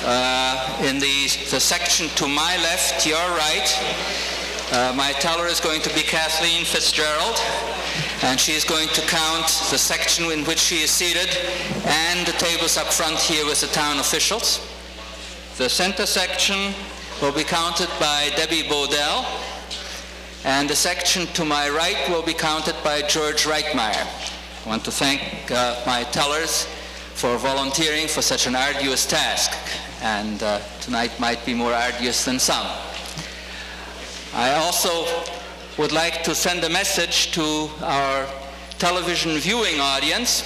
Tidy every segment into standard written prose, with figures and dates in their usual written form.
In the section to my left, your right, my teller is going to be Kathleen Fitzgerald, and she's going to count the section in which she is seated and the tables up front here with the town officials. The center section will be counted by Debbie Bodell, and the section to my right will be counted by George Reichmeyer. I want to thank my tellers for volunteering for such an arduous task, and tonight might be more arduous than some. I also would like to send a message to our television viewing audience.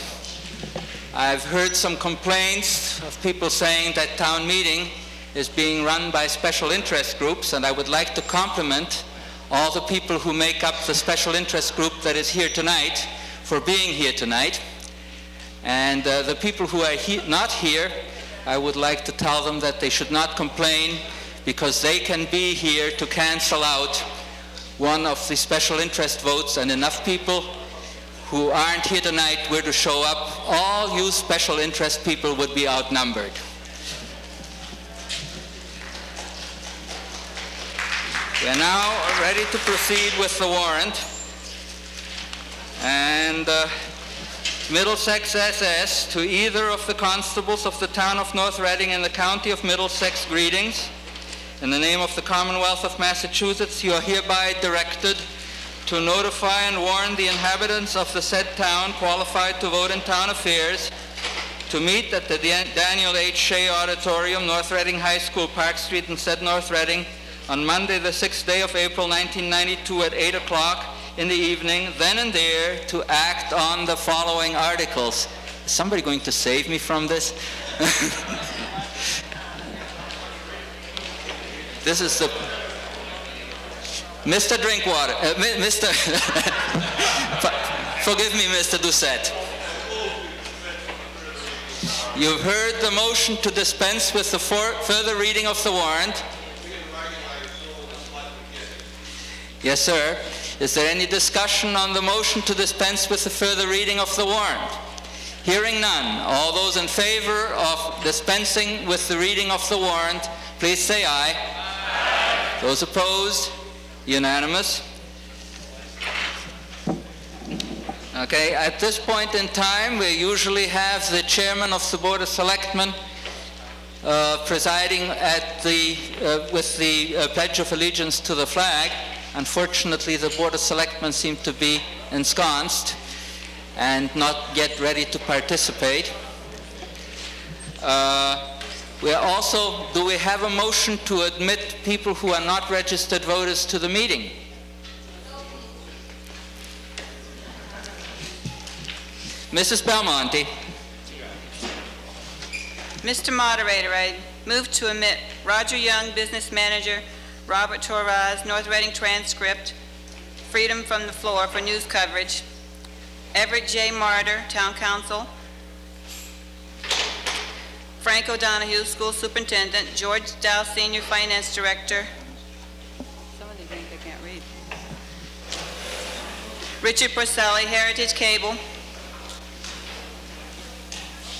I've heard some complaints of people saying that town meeting is being run by special interest groups, and I would like to compliment all the people who make up the special interest group that is here tonight for being here tonight. And the people who are not here, I would like to tell them that they should not complain, because they can be here to cancel out one of the special interest votes, and enough people who aren't here tonight were to show up, all you special interest people would be outnumbered. We are now ready to proceed with the warrant. And Middlesex SS, to either of the constables of the town of North Reading and the county of Middlesex, greetings. In the name of the Commonwealth of Massachusetts, you are hereby directed to notify and warn the inhabitants of the said town qualified to vote in town affairs to meet at the Daniel H. Shea Auditorium, North Reading High School, Park Street, in said North Reading, on Monday, the 6th day of April, 1992, at 8 o'clock in the evening, then and there, to act on the following articles. Is somebody going to save me from this? This is the Mr. Drinkwater, Mr. Forgive me, Mr. Doucette. You've heard the motion to dispense with the further reading of the warrant. Yes, sir. Is there any discussion on the motion to dispense with the further reading of the warrant? Hearing none, all those in favor of dispensing with the reading of the warrant, please say aye. Aye. Those opposed? Unanimous. Okay, at this point in time, we usually have the chairman of the Board of Selectmen presiding at with the Pledge of Allegiance to the flag. Unfortunately, the Board of Selectmen seem to be ensconced and not yet ready to participate. Do we have a motion to admit people who are not registered voters to the meeting? Mrs. Belmonte. Mr. Moderator, I move to admit Roger Young, Business Manager, Robert Torres, North Reading Transcript, Freedom from the Floor for news coverage, Everett J. Martyr, Town Council, Frank O'Donohue, School Superintendent, George Dow, Senior Finance Director. Some of these names I can't read. Richard Porcelli, Heritage Cable,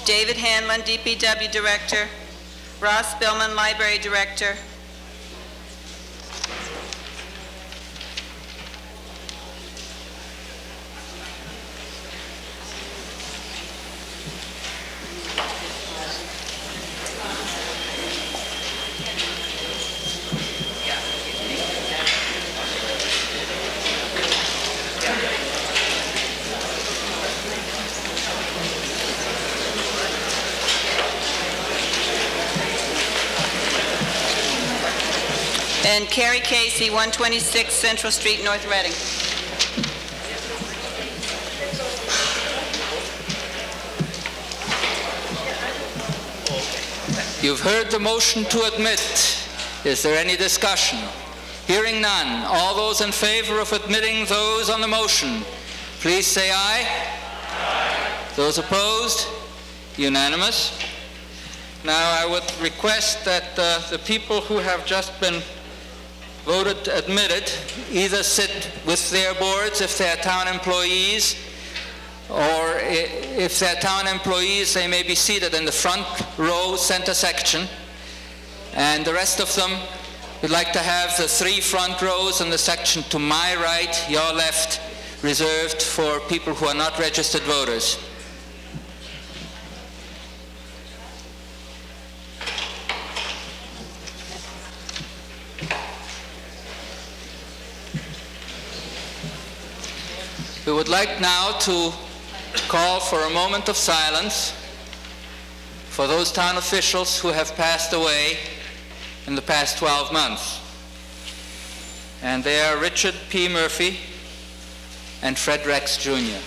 David Hanlon, DPW Director, Ross Spillman, Library Director, and Carrie Casey, 126 Central Street, North Reading. You've heard the motion to admit. Is there any discussion? Hearing none, all those in favor of admitting those on the motion, please say aye. Aye. Those opposed? Unanimous. Now I would request that the people who have just been voted admitted either sit with their boards if they are town employees, or if they're town employees, they may be seated in the front row center section. and the rest of them, we'd like to have the 3 front rows in the section to my right, your left, reserved for people who are not registered voters. We would like now to call for a moment of silence for those town officials who have passed away in the past 12 months. And they are Richard P. Murphy and Fred Rex Jr.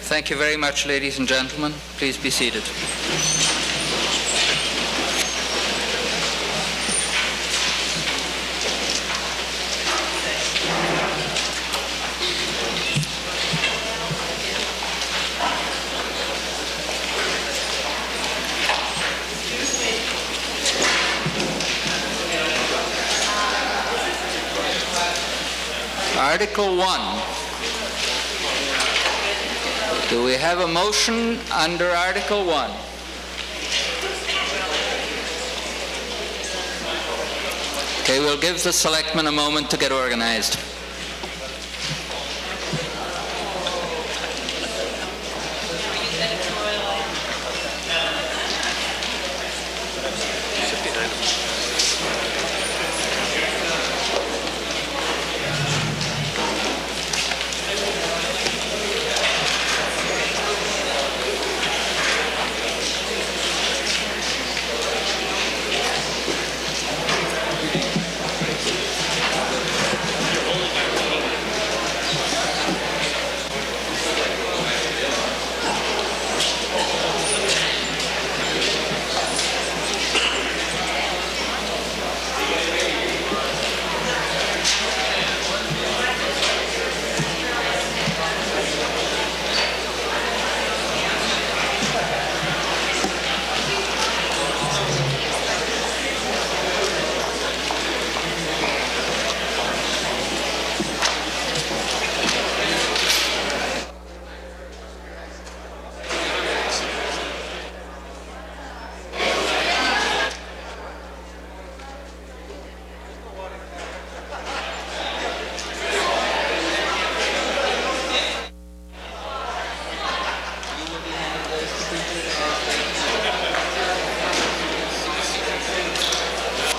Thank you very much, ladies and gentlemen. Please be seated. Article 1. Do we have a motion under Article 1? Okay, we'll give the selectmen a moment to get organized.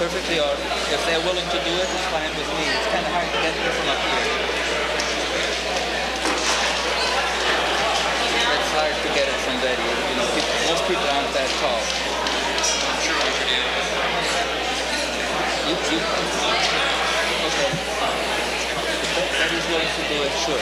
Perfectly all right. If they're willing to do it, it's fine with me. It's kind of hard to get them from up here. It's hard to get it from there. You know, most people aren't that tall. I'm sure we could do it. Okay. If he's willing to do it, sure.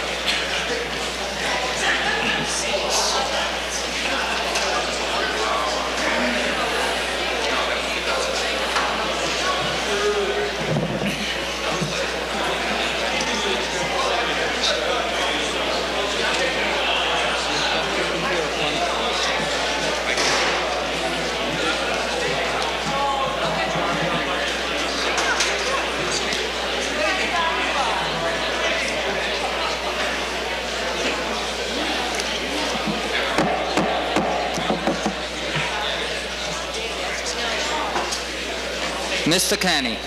Mr. Canny.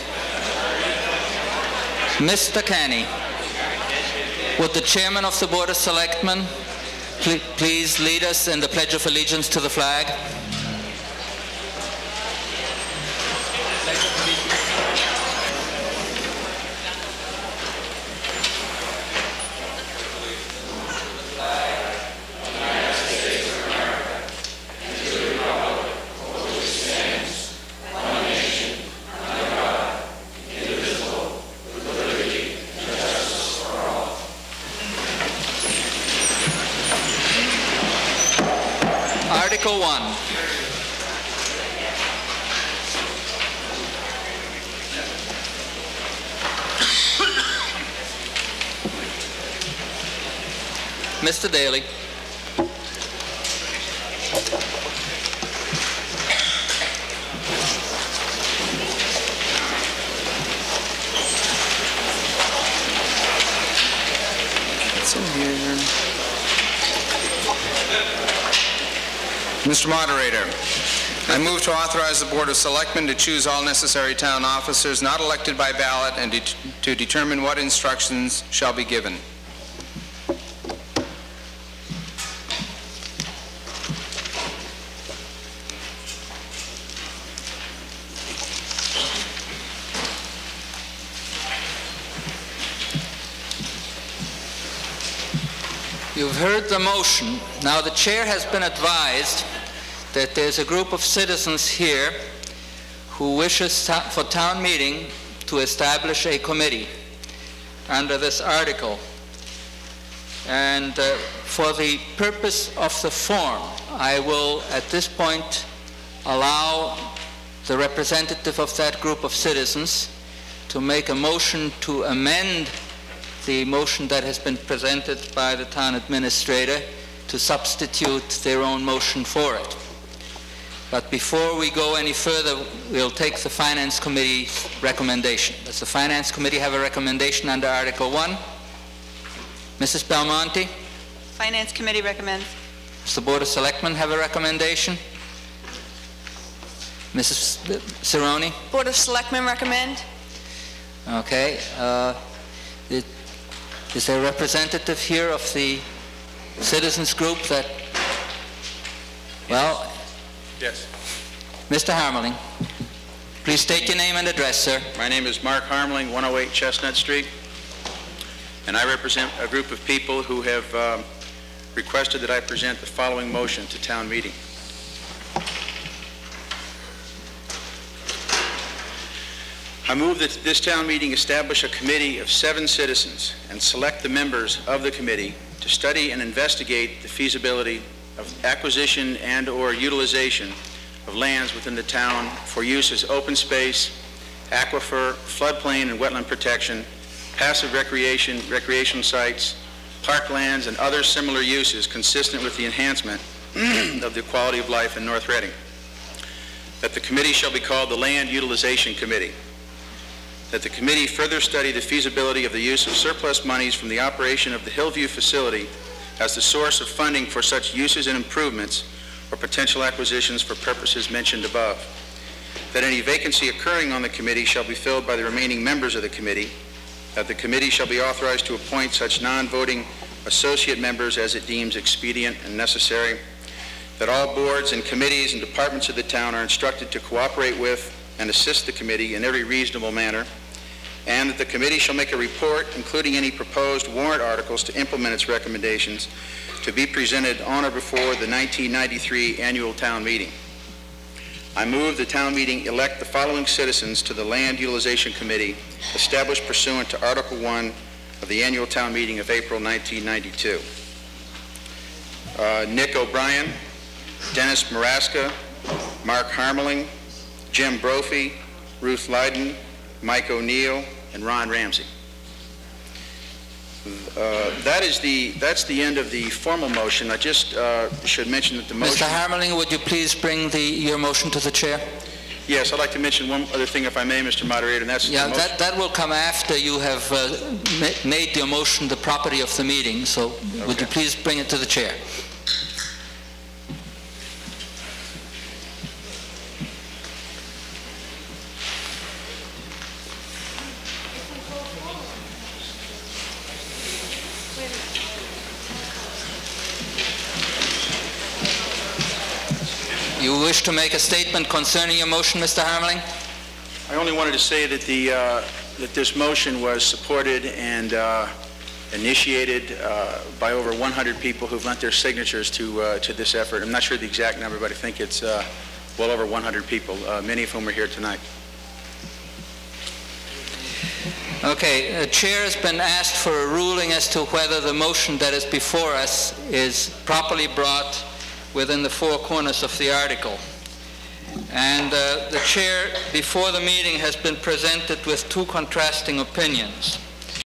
Mr. Canny, would the chairman of the Board of Selectmen please lead us in the Pledge of Allegiance to the flag? Article 1. Mr. Daly. It's in here. Mr. Moderator, I move to authorize the Board of Selectmen to choose all necessary town officers not elected by ballot and to determine what instructions shall be given. You've heard the motion. Now the chair has been advised that there's a group of citizens here who wishes for town meeting to establish a committee under this article. And for the purpose of the form, I will at this point allow the representative of that group of citizens to make a motion to amend the motion that has been presented by the town administrator to substitute their own motion for it. But before we go any further, we'll take the Finance Committee's recommendation. Does the Finance Committee have a recommendation under Article 1? Mrs. Belmonte? Finance Committee recommends. Does the Board of Selectmen have a recommendation? Mrs. Cerrone? Board of Selectmen recommend. Okay. Is there a representative here of the citizens group that, well... Yes. Mr. Harmeling, please state your name and address, sir. My name is Mark Harmeling, 108 Chestnut Street, and I represent a group of people who have requested that I present the following motion to town meeting. I move that this town meeting establish a committee of 7 citizens and select the members of the committee to study and investigate the feasibility of acquisition and/or utilization of lands within the town for use as open space, aquifer, floodplain and wetland protection, passive recreation sites, parklands, and other similar uses consistent with the enhancement of the quality of life in North Reading. That the committee shall be called the Land Utilization Committee. That the committee further study the feasibility of the use of surplus monies from the operation of the Hillview facility as the source of funding for such uses and improvements or potential acquisitions for purposes mentioned above. That any vacancy occurring on the committee shall be filled by the remaining members of the committee. That the committee shall be authorized to appoint such non-voting associate members as it deems expedient and necessary. That all boards and committees and departments of the town are instructed to cooperate with and assist the committee in every reasonable manner. And that the committee shall make a report, including any proposed warrant articles to implement its recommendations, to be presented on or before the 1993 annual town meeting. I move the town meeting elect the following citizens to the Land Utilization Committee established pursuant to Article 1 of the annual town meeting of April 1992. Nick O'Brien, Dennis Maraska, Mark Harmeling, Jim Brophy, Ruth Leyden, Mike O'Neill, and Ron Ramsey. That's the end of the formal motion. I just should mention that the motion... Mr. Harmeling, would you please bring your motion to the chair? Yes, I'd like to mention one other thing, if I may, Mr. Moderator, and that's... Yeah, that will come after you have made your motion the property of the meeting, so okay. Would you please bring it to the chair? You wish to make a statement concerning your motion, Mr. Harmeling? I only wanted to say that that this motion was supported and initiated by over 100 people who've lent their signatures to this effort. I'm not sure the exact number, but I think it's well over 100 people, many of whom are here tonight. Okay, the chair has been asked for a ruling as to whether the motion that is before us is properly brought within the 4 corners of the article. And the chair before the meeting has been presented with 2 contrasting opinions.